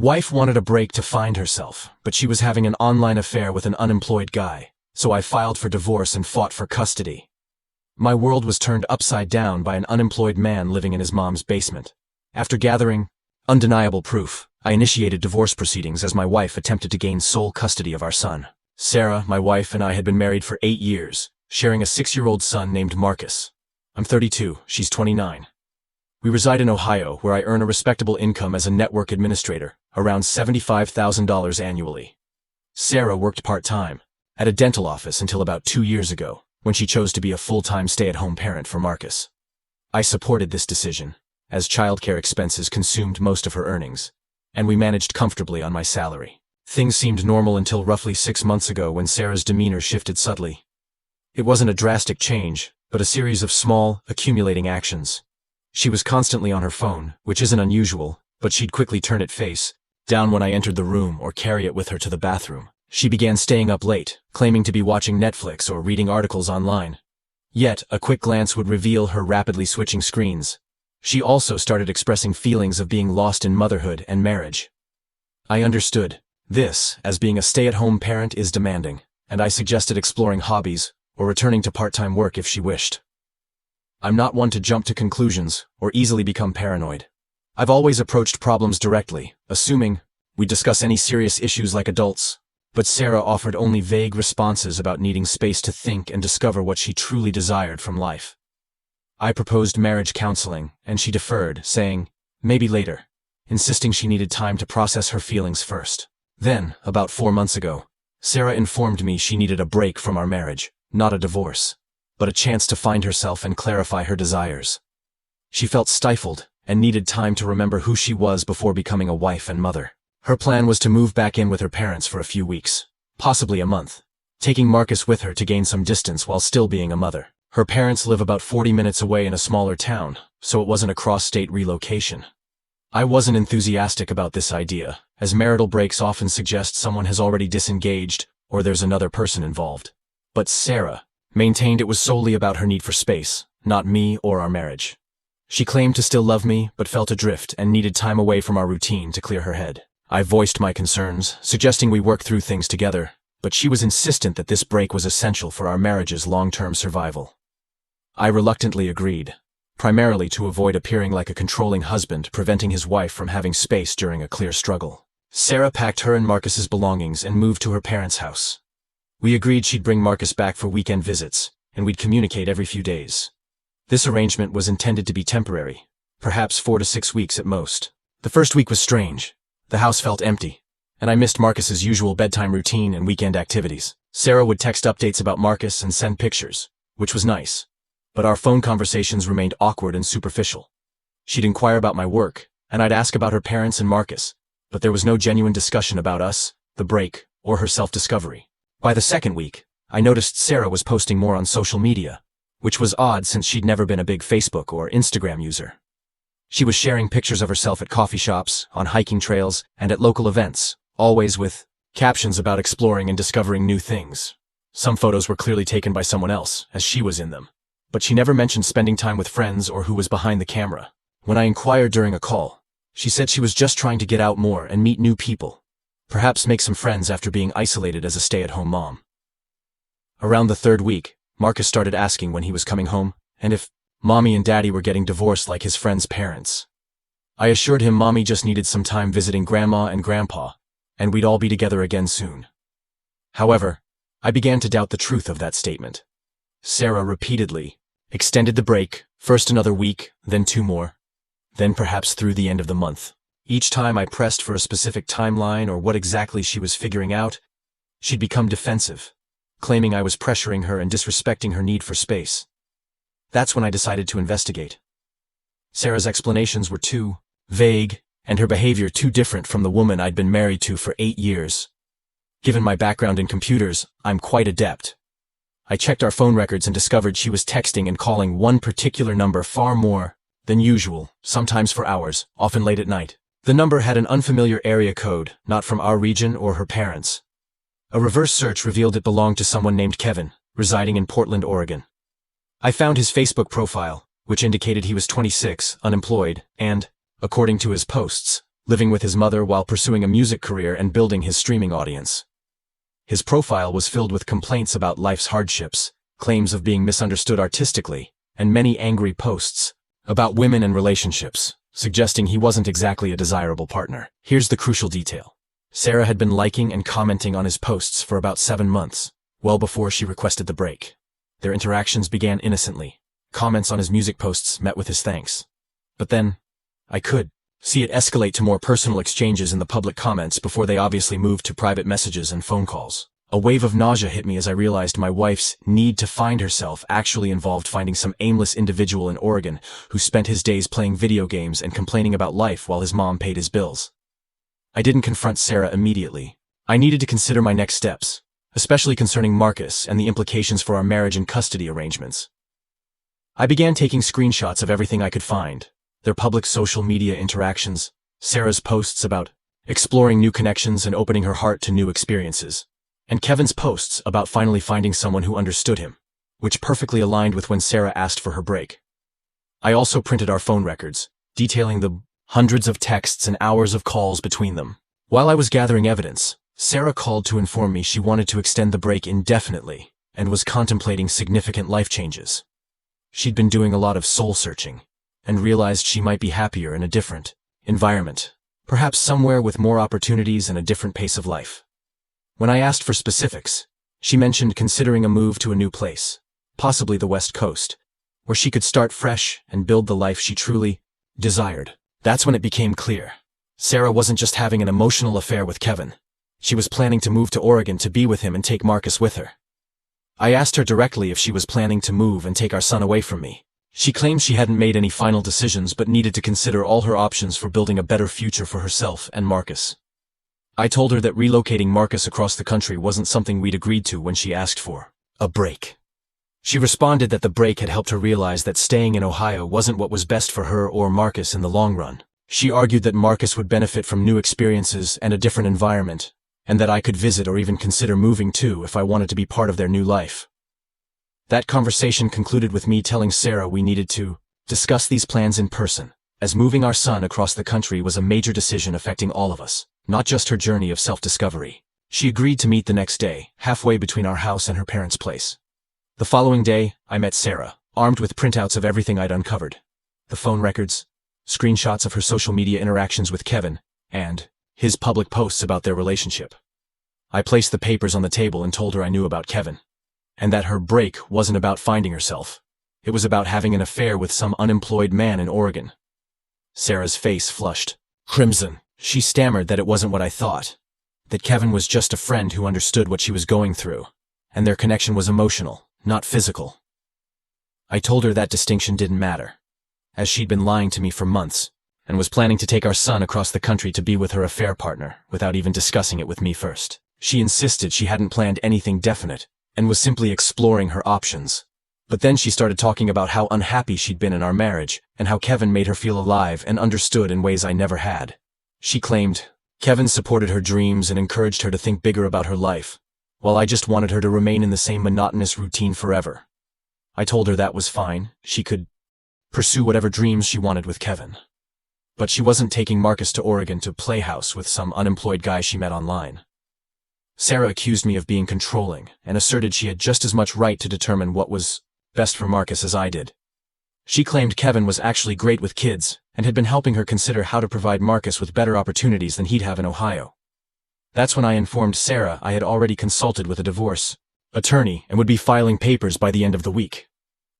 Wife wanted a break to find herself, but she was having an online affair with an unemployed guy, so I filed for divorce and fought for custody. My world was turned upside down by an unemployed man living in his mom's basement. After gathering undeniable proof, I initiated divorce proceedings as my wife attempted to gain sole custody of our son. Sarah, my wife, and I had been married for 8 years, sharing a 6-year-old son named Marcus. I'm 32, she's 29. We reside in Ohio, where I earn a respectable income as a network administrator, around $75,000 annually. Sarah worked part-time at a dental office until about 2 years ago, when she chose to be a full-time stay-at-home parent for Marcus. I supported this decision, as childcare expenses consumed most of her earnings, and we managed comfortably on my salary. Things seemed normal until roughly 6 months ago when Sarah's demeanor shifted subtly. It wasn't a drastic change, but a series of small, accumulating actions. She was constantly on her phone, which isn't unusual, but she'd quickly turn it face down when I entered the room or carry it with her to the bathroom. She began staying up late, claiming to be watching Netflix or reading articles online. Yet, a quick glance would reveal her rapidly switching screens. She also started expressing feelings of being lost in motherhood and marriage. I understood this, as being a stay-at-home parent is demanding, and I suggested exploring hobbies or returning to part-time work if she wished. I'm not one to jump to conclusions or easily become paranoid. I've always approached problems directly, assuming we'd discuss any serious issues like adults. But Sarah offered only vague responses about needing space to think and discover what she truly desired from life. I proposed marriage counseling, and she deferred, saying, maybe later, insisting she needed time to process her feelings first. Then, about 4 months ago, Sarah informed me she needed a break from our marriage, not a divorce, but a chance to find herself and clarify her desires. She felt stifled and needed time to remember who she was before becoming a wife and mother. Her plan was to move back in with her parents for a few weeks, possibly a month, taking Marcus with her to gain some distance while still being a mother. Her parents live about 40 minutes away in a smaller town, so it wasn't a cross-state relocation. I wasn't enthusiastic about this idea, as marital breaks often suggest someone has already disengaged or there's another person involved. But Sarah maintained it was solely about her need for space, not me or our marriage. She claimed to still love me, but felt adrift and needed time away from our routine to clear her head. I voiced my concerns, suggesting we work through things together, but she was insistent that this break was essential for our marriage's long-term survival. I reluctantly agreed, primarily to avoid appearing like a controlling husband preventing his wife from having space during a clear struggle. Sarah packed her and Marcus's belongings and moved to her parents' house. We agreed she'd bring Marcus back for weekend visits, and we'd communicate every few days. This arrangement was intended to be temporary, perhaps 4 to 6 weeks at most. The first week was strange. The house felt empty, and I missed Marcus's usual bedtime routine and weekend activities. Sarah would text updates about Marcus and send pictures, which was nice, but our phone conversations remained awkward and superficial. She'd inquire about my work, and I'd ask about her parents and Marcus, but there was no genuine discussion about us, the break, or her self-discovery. By the second week, I noticed Sarah was posting more on social media, which was odd since she'd never been a big Facebook or Instagram user. She was sharing pictures of herself at coffee shops, on hiking trails, and at local events, always with captions about exploring and discovering new things. Some photos were clearly taken by someone else, as she was in them, but she never mentioned spending time with friends or who was behind the camera. When I inquired during a call, she said she was just trying to get out more and meet new people, perhaps make some friends after being isolated as a stay-at-home mom. Around the 3rd week, Marcus started asking when he was coming home, and if Mommy and Daddy were getting divorced like his friend's parents. I assured him Mommy just needed some time visiting Grandma and Grandpa, and we'd all be together again soon. However, I began to doubt the truth of that statement. Sarah repeatedly extended the break, first another week, then 2 more, then perhaps through the end of the month. Each time I pressed for a specific timeline or what exactly she was figuring out, she'd become defensive, claiming I was pressuring her and disrespecting her need for space. That's when I decided to investigate. Sarah's explanations were too vague, and her behavior too different from the woman I'd been married to for 8 years. Given my background in computers, I'm quite adept. I checked our phone records and discovered she was texting and calling one particular number far more than usual, sometimes for hours, often late at night. The number had an unfamiliar area code, not from our region or her parents. A reverse search revealed it belonged to someone named Kevin, residing in Portland, Oregon. I found his Facebook profile, which indicated he was 26, unemployed, and, according to his posts, living with his mother while pursuing a music career and building his streaming audience. His profile was filled with complaints about life's hardships, claims of being misunderstood artistically, and many angry posts about women and relationships, suggesting he wasn't exactly a desirable partner. Here's the crucial detail. Sarah had been liking and commenting on his posts for about 7 months, well before she requested the break. Their interactions began innocently. Comments on his music posts met with his thanks. But then, I could see it escalate to more personal exchanges in the public comments before they obviously moved to private messages and phone calls. A wave of nausea hit me as I realized my wife's need to find herself actually involved finding some aimless individual in Oregon who spent his days playing video games and complaining about life while his mom paid his bills. I didn't confront Sarah immediately. I needed to consider my next steps, especially concerning Marcus and the implications for our marriage and custody arrangements. I began taking screenshots of everything I could find: their public social media interactions, Sarah's posts about exploring new connections and opening her heart to new experiences, and Kevin's posts about finally finding someone who understood him, which perfectly aligned with when Sarah asked for her break. I also printed our phone records, detailing the hundreds of texts and hours of calls between them. While I was gathering evidence, Sarah called to inform me she wanted to extend the break indefinitely and was contemplating significant life changes. She'd been doing a lot of soul-searching and realized she might be happier in a different environment, perhaps somewhere with more opportunities and a different pace of life. When I asked for specifics, she mentioned considering a move to a new place, possibly the West Coast, where she could start fresh and build the life she truly desired. That's when it became clear. Sarah wasn't just having an emotional affair with Kevin. She was planning to move to Oregon to be with him and take Marcus with her. I asked her directly if she was planning to move and take our son away from me. She claimed she hadn't made any final decisions but needed to consider all her options for building a better future for herself and Marcus. I told her that relocating Marcus across the country wasn't something we'd agreed to when she asked for a break. She responded that the break had helped her realize that staying in Ohio wasn't what was best for her or Marcus in the long run. She argued that Marcus would benefit from new experiences and a different environment, and that I could visit or even consider moving too if I wanted to be part of their new life. That conversation concluded with me telling Sarah we needed to discuss these plans in person, as moving our son across the country was a major decision affecting all of us, not just her journey of self-discovery. She agreed to meet the next day, halfway between our house and her parents' place. The following day, I met Sarah, armed with printouts of everything I'd uncovered: the phone records, screenshots of her social media interactions with Kevin, and his public posts about their relationship. I placed the papers on the table and told her I knew about Kevin, and that her break wasn't about finding herself. It was about having an affair with some unemployed man in Oregon. Sarah's face flushed crimson. She stammered that it wasn't what I thought, that Kevin was just a friend who understood what she was going through, and their connection was emotional, not physical. I told her that distinction didn't matter, as she'd been lying to me for months, and was planning to take our son across the country to be with her affair partner without even discussing it with me first. She insisted she hadn't planned anything definite, and was simply exploring her options. But then she started talking about how unhappy she'd been in our marriage, and how Kevin made her feel alive and understood in ways I never had. She claimed Kevin supported her dreams and encouraged her to think bigger about her life, while I just wanted her to remain in the same monotonous routine forever. I told her that was fine. She could pursue whatever dreams she wanted with Kevin. But she wasn't taking Marcus to Oregon to play house with some unemployed guy she met online. Sarah accused me of being controlling and asserted she had just as much right to determine what was best for Marcus as I did. She claimed Kevin was actually great with kids and had been helping her consider how to provide Marcus with better opportunities than he'd have in Ohio. That's when I informed Sarah I had already consulted with a divorce attorney and would be filing papers by the end of the week.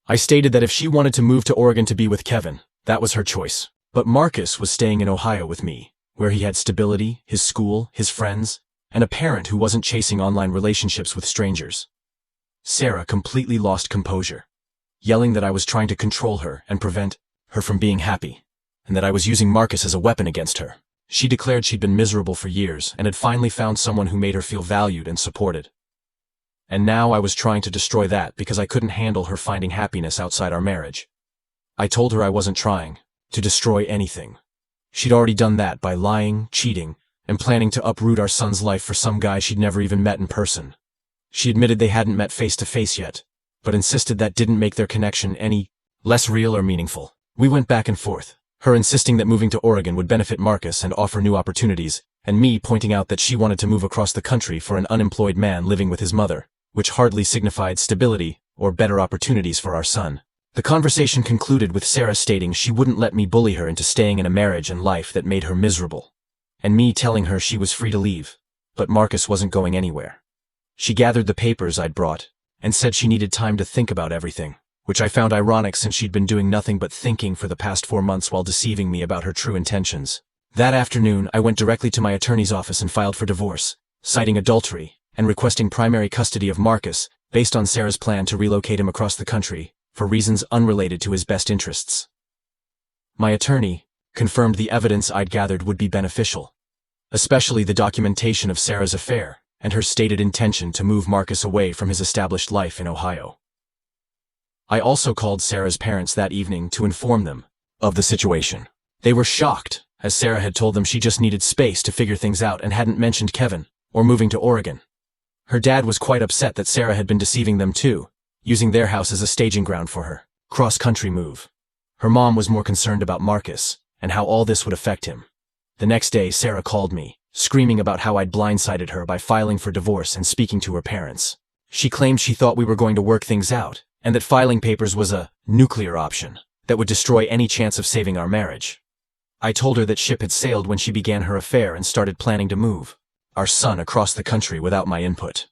I stated that if she wanted to move to Oregon to be with Kevin, that was her choice. But Marcus was staying in Ohio with me, where he had stability, his school, his friends, and a parent who wasn't chasing online relationships with strangers. Sarah completely lost composure, yelling that I was trying to control her and prevent her from being happy, and that I was using Marcus as a weapon against her. She declared she'd been miserable for years and had finally found someone who made her feel valued and supported. And now I was trying to destroy that because I couldn't handle her finding happiness outside our marriage. I told her I wasn't trying to destroy anything. She'd already done that by lying, cheating, and planning to uproot our son's life for some guy she'd never even met in person. She admitted they hadn't met face to face yet, but insisted that didn't make their connection any less real or meaningful. We went back and forth, her insisting that moving to Oregon would benefit Marcus and offer new opportunities, and me pointing out that she wanted to move across the country for an unemployed man living with his mother, which hardly signified stability or better opportunities for our son. The conversation concluded with Sarah stating she wouldn't let me bully her into staying in a marriage and life that made her miserable, and me telling her she was free to leave, but Marcus wasn't going anywhere. She gathered the papers I'd brought and said she needed time to think about everything, which I found ironic since she'd been doing nothing but thinking for the past 4 months while deceiving me about her true intentions. That afternoon, I went directly to my attorney's office and filed for divorce, citing adultery and requesting primary custody of Marcus based on Sarah's plan to relocate him across the country for reasons unrelated to his best interests. My attorney confirmed the evidence I'd gathered would be beneficial, especially the documentation of Sarah's affair and her stated intention to move Marcus away from his established life in Ohio. I also called Sarah's parents that evening to inform them of the situation. They were shocked, as Sarah had told them she just needed space to figure things out and hadn't mentioned Kevin or moving to Oregon. Her dad was quite upset that Sarah had been deceiving them too, using their house as a staging ground for her cross-country move. Her mom was more concerned about Marcus and how all this would affect him. The next day, Sarah called me, screaming about how I'd blindsided her by filing for divorce and speaking to her parents. She claimed she thought we were going to work things out, and that filing papers was a nuclear option that would destroy any chance of saving our marriage. I told her that ship had sailed when she began her affair and started planning to move our son across the country without my input.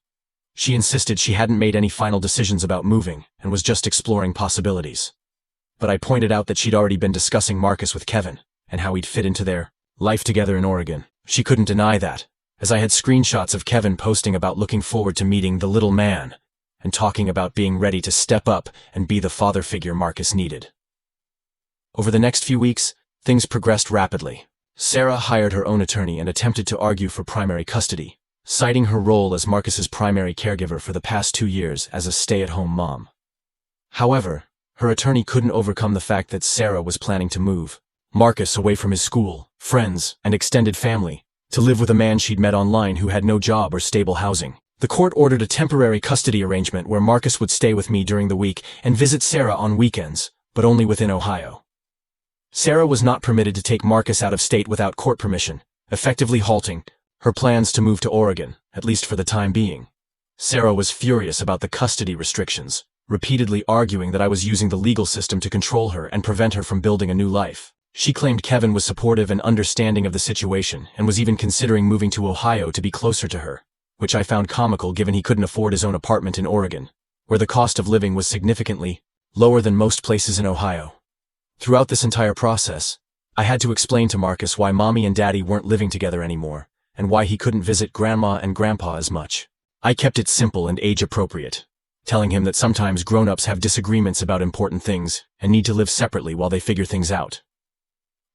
She insisted she hadn't made any final decisions about moving and was just exploring possibilities. But I pointed out that she'd already been discussing Marcus with Kevin and how he'd fit into their life together in Oregon. She couldn't deny that, as I had screenshots of Kevin posting about looking forward to meeting the little man and talking about being ready to step up and be the father figure Marcus needed. Over the next few weeks, things progressed rapidly. Sarah hired her own attorney and attempted to argue for primary custody, citing her role as Marcus's primary caregiver for the past 2 years as a stay-at-home mom. However, her attorney couldn't overcome the fact that Sarah was planning to move Marcus away from his school, friends, and extended family to live with a man she'd met online who had no job or stable housing. The court ordered a temporary custody arrangement where Marcus would stay with me during the week and visit Sarah on weekends, but only within Ohio. Sarah was not permitted to take Marcus out of state without court permission, effectively halting her plans to move to Oregon, at least for the time being. Sarah was furious about the custody restrictions, repeatedly arguing that I was using the legal system to control her and prevent her from building a new life. She claimed Kevin was supportive and understanding of the situation and was even considering moving to Ohio to be closer to her, which I found comical given he couldn't afford his own apartment in Oregon, where the cost of living was significantly lower than most places in Ohio. Throughout this entire process, I had to explain to Marcus why Mommy and Daddy weren't living together anymore, and why he couldn't visit Grandma and Grandpa as much. I kept it simple and age-appropriate, telling him that sometimes grown-ups have disagreements about important things and need to live separately while they figure things out.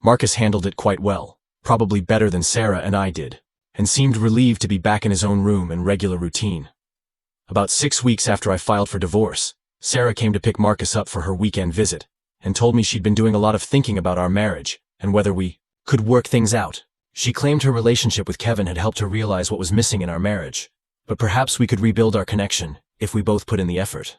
Marcus handled it quite well, probably better than Sarah and I did, and seemed relieved to be back in his own room and regular routine. About 6 weeks after I filed for divorce, Sarah came to pick Marcus up for her weekend visit, and told me she'd been doing a lot of thinking about our marriage and whether we could work things out. She claimed her relationship with Kevin had helped her realize what was missing in our marriage, but perhaps we could rebuild our connection if we both put in the effort.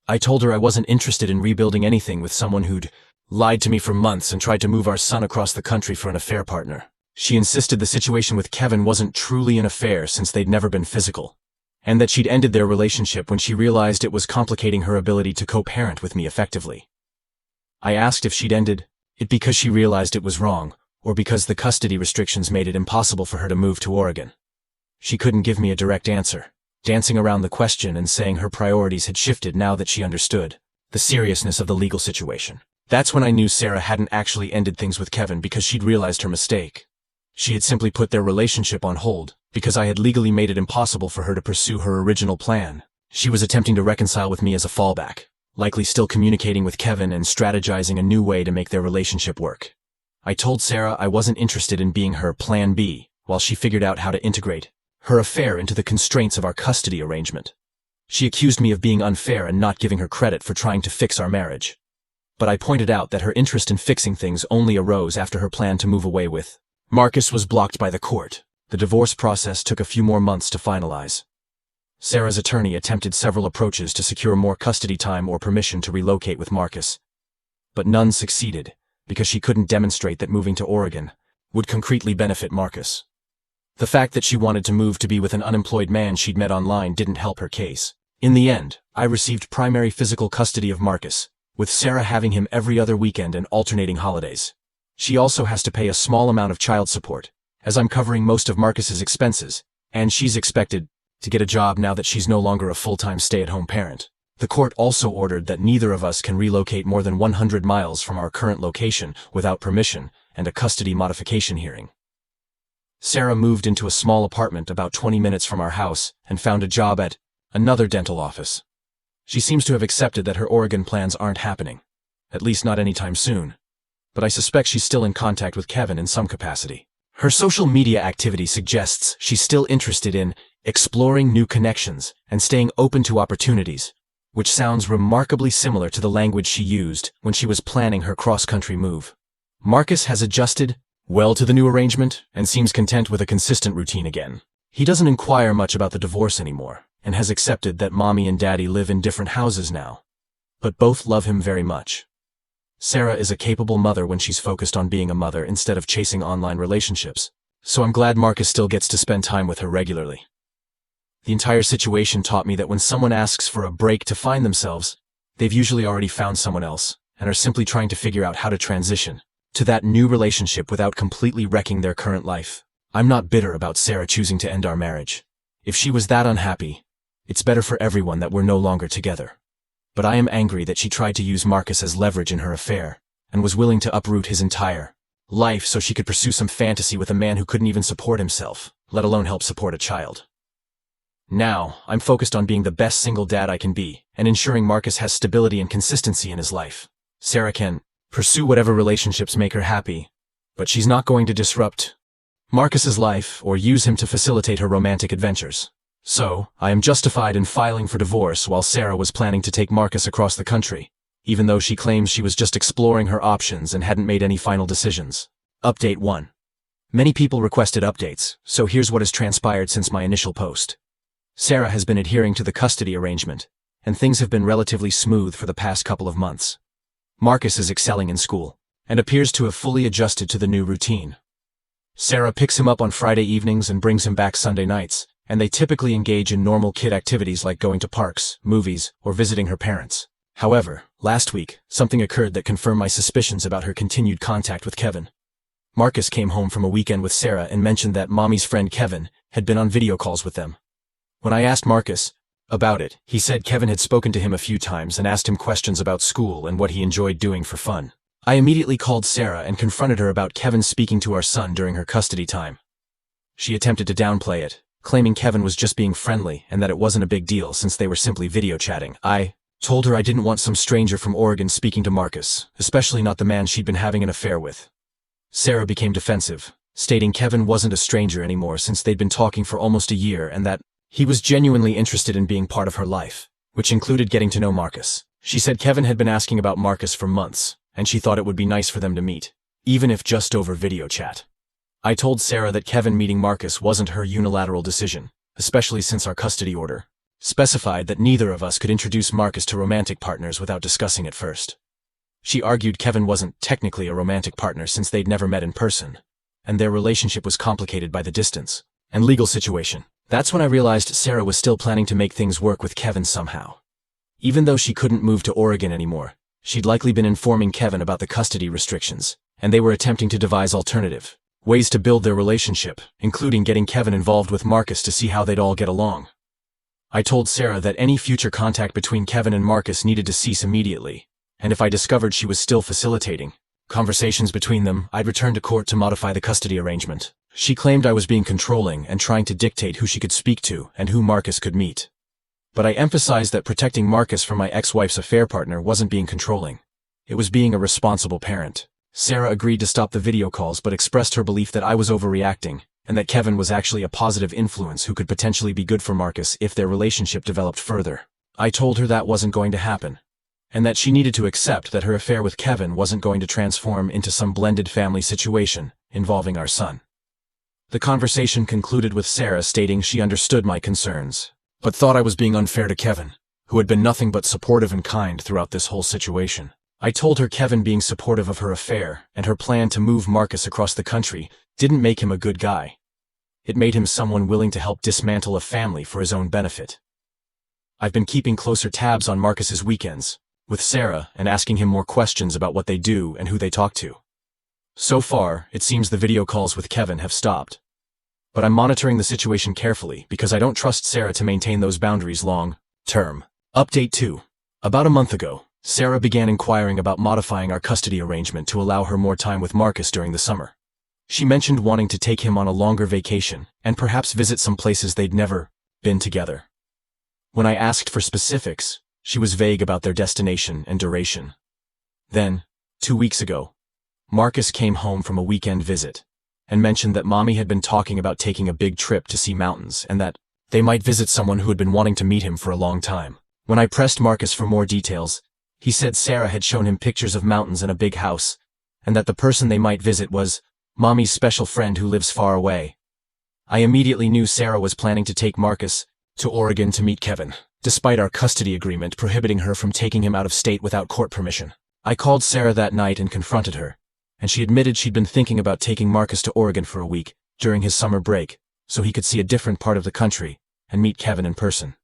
I told her I wasn't interested in rebuilding anything with someone who'd lied to me for months and tried to move our son across the country for an affair partner. She insisted the situation with Kevin wasn't truly an affair since they'd never been physical, and that she'd ended their relationship when she realized it was complicating her ability to co-parent with me effectively. I asked if she'd ended it because she realized it was wrong, or because the custody restrictions made it impossible for her to move to Oregon. She couldn't give me a direct answer, dancing around the question and saying her priorities had shifted now that she understood the seriousness of the legal situation. That's when I knew Sarah hadn't actually ended things with Kevin because she'd realized her mistake. She had simply put their relationship on hold because I had legally made it impossible for her to pursue her original plan. She was attempting to reconcile with me as a fallback, likely still communicating with Kevin and strategizing a new way to make their relationship work. I told Sarah I wasn't interested in being her plan B while she figured out how to integrate her affair into the constraints of our custody arrangement. She accused me of being unfair and not giving her credit for trying to fix our marriage. But I pointed out that her interest in fixing things only arose after her plan to move away with Marcus was blocked by the court. The divorce process took a few more months to finalize. Sarah's attorney attempted several approaches to secure more custody time or permission to relocate with Marcus, but none succeeded because she couldn't demonstrate that moving to Oregon would concretely benefit Marcus. The fact that she wanted to move to be with an unemployed man she'd met online didn't help her case. In the end, I received primary physical custody of Marcus, with Sarah having him every other weekend and alternating holidays. She also has to pay a small amount of child support, as I'm covering most of Marcus's expenses, and she's expected to get a job now that she's no longer a full-time stay-at-home parent. The court also ordered that neither of us can relocate more than 100 miles from our current location without permission and a custody modification hearing. Sarah moved into a small apartment about 20 minutes from our house and found a job at another dental office. She seems to have accepted that her Oregon plans aren't happening, at least not anytime soon, but I suspect she's still in contact with Kevin in some capacity. Her social media activity suggests she's still interested in exploring new connections and staying open to opportunities, which sounds remarkably similar to the language she used when she was planning her cross-country move. Marcus has adjusted well to the new arrangement and seems content with a consistent routine again. He doesn't inquire much about the divorce anymore and has accepted that mommy and daddy live in different houses now, but both love him very much. Sarah is a capable mother when she's focused on being a mother instead of chasing online relationships, so I'm glad Marcus still gets to spend time with her regularly. The entire situation taught me that when someone asks for a break to find themselves, they've usually already found someone else and are simply trying to figure out how to transition to that new relationship without completely wrecking their current life. I'm not bitter about Sarah choosing to end our marriage. If she was that unhappy, it's better for everyone that we're no longer together. But I am angry that she tried to use Marcus as leverage in her affair and was willing to uproot his entire life so she could pursue some fantasy with a man who couldn't even support himself, let alone help support a child. Now, I'm focused on being the best single dad I can be and ensuring Marcus has stability and consistency in his life. Sarah can pursue whatever relationships make her happy, but she's not going to disrupt Marcus's life or use him to facilitate her romantic adventures. So, I am justified in filing for divorce while Sarah was planning to take Marcus across the country, even though she claims she was just exploring her options and hadn't made any final decisions. Update 1. Many people requested updates, so here's what has transpired since my initial post. Sarah has been adhering to the custody arrangement, and things have been relatively smooth for the past couple of months. Marcus is excelling in school, and appears to have fully adjusted to the new routine. Sarah picks him up on Friday evenings and brings him back Sunday nights, and they typically engage in normal kid activities like going to parks, movies, or visiting her parents. However, last week, something occurred that confirmed my suspicions about her continued contact with Kevin. Marcus came home from a weekend with Sarah and mentioned that mommy's friend Kevin had been on video calls with them. When I asked Marcus about it, he said Kevin had spoken to him a few times and asked him questions about school and what he enjoyed doing for fun. I immediately called Sarah and confronted her about Kevin speaking to our son during her custody time. She attempted to downplay it, claiming Kevin was just being friendly and that it wasn't a big deal since they were simply video chatting. I told her I didn't want some stranger from Oregon speaking to Marcus, especially not the man she'd been having an affair with. Sarah became defensive, stating Kevin wasn't a stranger anymore since they'd been talking for almost a year and that he was genuinely interested in being part of her life, which included getting to know Marcus. She said Kevin had been asking about Marcus for months, and she thought it would be nice for them to meet, even if just over video chat. I told Sarah that Kevin meeting Marcus wasn't her unilateral decision, especially since our custody order specified that neither of us could introduce Marcus to romantic partners without discussing it first. She argued Kevin wasn't technically a romantic partner since they'd never met in person, and their relationship was complicated by the distance and legal situation. That's when I realized Sarah was still planning to make things work with Kevin somehow. Even though she couldn't move to Oregon anymore, she'd likely been informing Kevin about the custody restrictions, and they were attempting to devise alternative ways to build their relationship, including getting Kevin involved with Marcus to see how they'd all get along. I told Sarah that any future contact between Kevin and Marcus needed to cease immediately, and if I discovered she was still facilitating conversations between them, I'd return to court to modify the custody arrangement. She claimed I was being controlling and trying to dictate who she could speak to and who Marcus could meet. But I emphasized that protecting Marcus from my ex-wife's affair partner wasn't being controlling. It was being a responsible parent. Sarah agreed to stop the video calls but expressed her belief that I was overreacting and that Kevin was actually a positive influence who could potentially be good for Marcus if their relationship developed further. I told her that wasn't going to happen, and that she needed to accept that her affair with Kevin wasn't going to transform into some blended family situation involving our son. The conversation concluded with Sarah stating she understood my concerns, but thought I was being unfair to Kevin, who had been nothing but supportive and kind throughout this whole situation. I told her Kevin being supportive of her affair and her plan to move Marcus across the country didn't make him a good guy. It made him someone willing to help dismantle a family for his own benefit. I've been keeping closer tabs on Marcus's weekends with Sarah and asking him more questions about what they do and who they talk to. So far, it seems the video calls with Kevin have stopped. But I'm monitoring the situation carefully because I don't trust Sarah to maintain those boundaries long-term. Update 2. About a month ago, Sarah began inquiring about modifying our custody arrangement to allow her more time with Marcus during the summer. She mentioned wanting to take him on a longer vacation and perhaps visit some places they'd never been together. When I asked for specifics, she was vague about their destination and duration. Then, 2 weeks ago, Marcus came home from a weekend visit and mentioned that Mommy had been talking about taking a big trip to see mountains and that they might visit someone who had been wanting to meet him for a long time. When I pressed Marcus for more details, he said Sarah had shown him pictures of mountains and a big house, and that the person they might visit was Mommy's special friend who lives far away. I immediately knew Sarah was planning to take Marcus to Oregon to meet Kevin, despite our custody agreement prohibiting her from taking him out of state without court permission. I called Sarah that night and confronted her, and she admitted she'd been thinking about taking Marcus to Oregon for a week during his summer break so he could see a different part of the country and meet Kevin in person.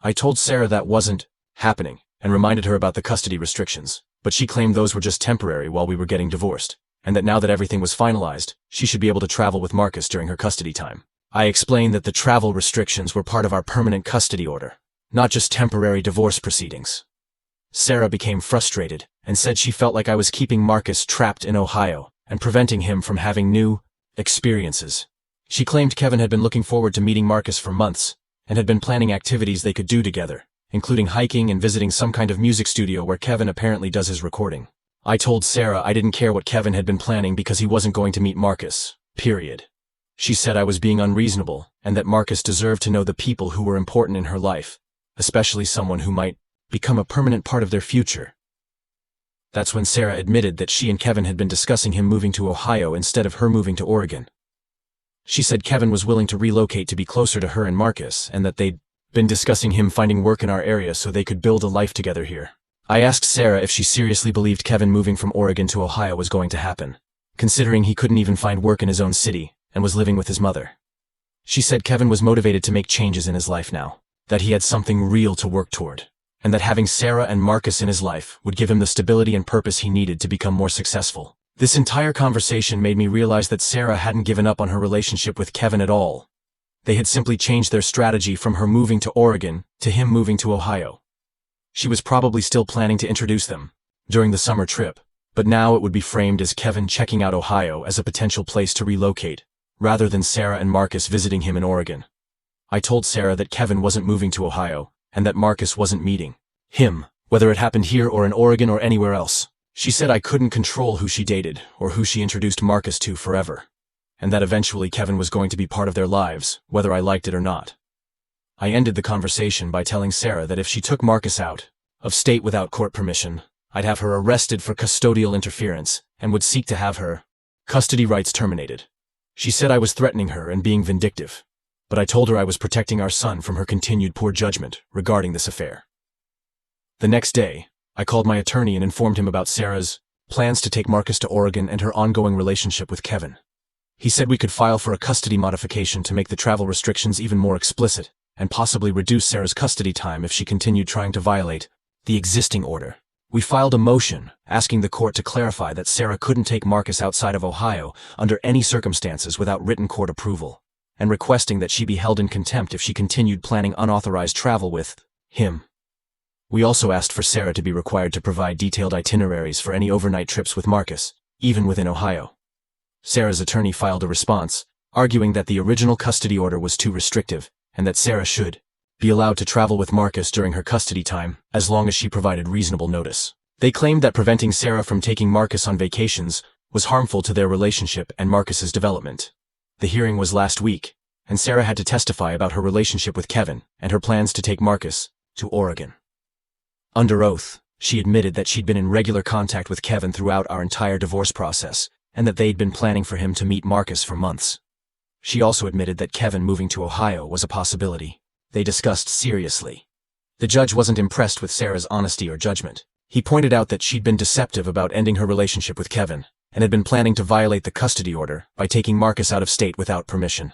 I told Sarah that wasn't happening and reminded her about the custody restrictions, but she claimed those were just temporary while we were getting divorced, and that now that everything was finalized, she should be able to travel with Marcus during her custody time. I explained that the travel restrictions were part of our permanent custody order, not just temporary divorce proceedings. Sarah became frustrated and said she felt like I was keeping Marcus trapped in Ohio and preventing him from having new experiences. She claimed Kevin had been looking forward to meeting Marcus for months and had been planning activities they could do together, including hiking and visiting some kind of music studio where Kevin apparently does his recording. I told Sarah I didn't care what Kevin had been planning because he wasn't going to meet Marcus, period. She said I was being unreasonable and that Marcus deserved to know the people who were important in her life, especially someone who might become a permanent part of their future. That's when Sarah admitted that she and Kevin had been discussing him moving to Ohio instead of her moving to Oregon. She said Kevin was willing to relocate to be closer to her and Marcus, and that they'd been discussing him finding work in our area so they could build a life together here. I asked Sarah if she seriously believed Kevin moving from Oregon to Ohio was going to happen, considering he couldn't even find work in his own city and was living with his mother. She said Kevin was motivated to make changes in his life now, that he had something real to work toward, and that having Sarah and Marcus in his life would give him the stability and purpose he needed to become more successful. This entire conversation made me realize that Sarah hadn't given up on her relationship with Kevin at all. They had simply changed their strategy from her moving to Oregon to him moving to Ohio. She was probably still planning to introduce them during the summer trip, but now it would be framed as Kevin checking out Ohio as a potential place to relocate, rather than Sarah and Marcus visiting him in Oregon. I told Sarah that Kevin wasn't moving to Ohio, and that Marcus wasn't meeting him, whether it happened here or in Oregon or anywhere else. She said I couldn't control who she dated or who she introduced Marcus to forever, and that eventually Kevin was going to be part of their lives, whether I liked it or not. I ended the conversation by telling Sarah that if she took Marcus out of state without court permission, I'd have her arrested for custodial interference and would seek to have her custody rights terminated. She said I was threatening her and being vindictive, but I told her I was protecting our son from her continued poor judgment regarding this affair. The next day, I called my attorney and informed him about Sarah's plans to take Marcus to Oregon and her ongoing relationship with Kevin. He said we could file for a custody modification to make the travel restrictions even more explicit and possibly reduce Sarah's custody time if she continued trying to violate the existing order. We filed a motion asking the court to clarify that Sarah couldn't take Marcus outside of Ohio under any circumstances without written court approval, and requesting that she be held in contempt if she continued planning unauthorized travel with him. We also asked for Sarah to be required to provide detailed itineraries for any overnight trips with Marcus, even within Ohio. Sarah's attorney filed a response, arguing that the original custody order was too restrictive, and that Sarah should be allowed to travel with Marcus during her custody time, as long as she provided reasonable notice. They claimed that preventing Sarah from taking Marcus on vacations was harmful to their relationship and Marcus's development. The hearing was last week, and Sarah had to testify about her relationship with Kevin and her plans to take Marcus to Oregon. Under oath, she admitted that she'd been in regular contact with Kevin throughout our entire divorce process, and that they'd been planning for him to meet Marcus for months. She also admitted that Kevin moving to Ohio was a possibility they discussed seriously. The judge wasn't impressed with Sarah's honesty or judgment, He pointed out that she'd been deceptive about ending her relationship with Kevin, and had been planning to violate the custody order by taking Marcus out of state without permission.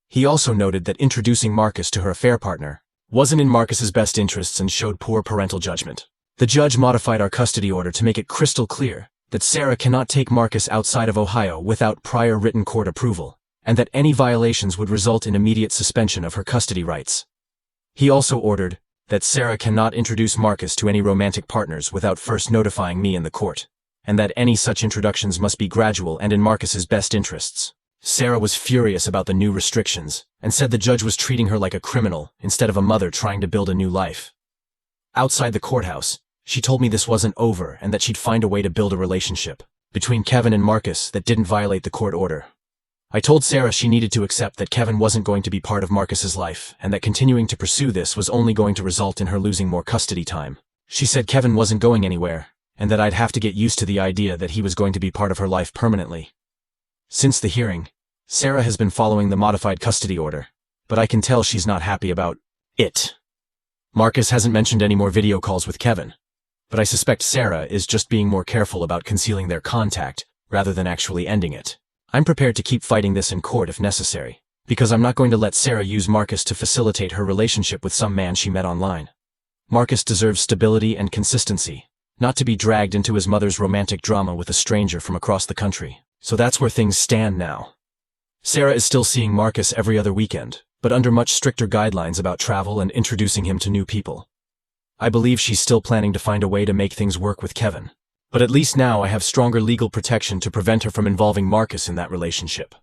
He also noted that introducing Marcus to her affair partner wasn't in Marcus's best interests and showed poor parental judgment. The judge modified our custody order to make it crystal clear that Sarah cannot take Marcus outside of Ohio without prior written court approval, and that any violations would result in immediate suspension of her custody rights. He also ordered that Sarah cannot introduce Marcus to any romantic partners without first notifying me in the court, and that any such introductions must be gradual and in Marcus's best interests. Sarah was furious about the new restrictions and said the judge was treating her like a criminal instead of a mother trying to build a new life. Outside the courthouse, she told me this wasn't over and that she'd find a way to build a relationship between Kevin and Marcus that didn't violate the court order. I told Sarah she needed to accept that Kevin wasn't going to be part of Marcus's life and that continuing to pursue this was only going to result in her losing more custody time. She said Kevin wasn't going anywhere and that I'd have to get used to the idea that he was going to be part of her life permanently. Since the hearing, Sarah has been following the modified custody order, but I can tell she's not happy about it. Marcus hasn't mentioned any more video calls with Kevin, but I suspect Sarah is just being more careful about concealing their contact rather than actually ending it. I'm prepared to keep fighting this in court if necessary, because I'm not going to let Sarah use Marcus to facilitate her relationship with some man she met online. Marcus deserves stability and consistency, not to be dragged into his mother's romantic drama with a stranger from across the country. So that's where things stand now. Sarah is still seeing Marcus every other weekend, but under much stricter guidelines about travel and introducing him to new people. I believe she's still planning to find a way to make things work with Kevin, but at least now I have stronger legal protection to prevent her from involving Marcus in that relationship.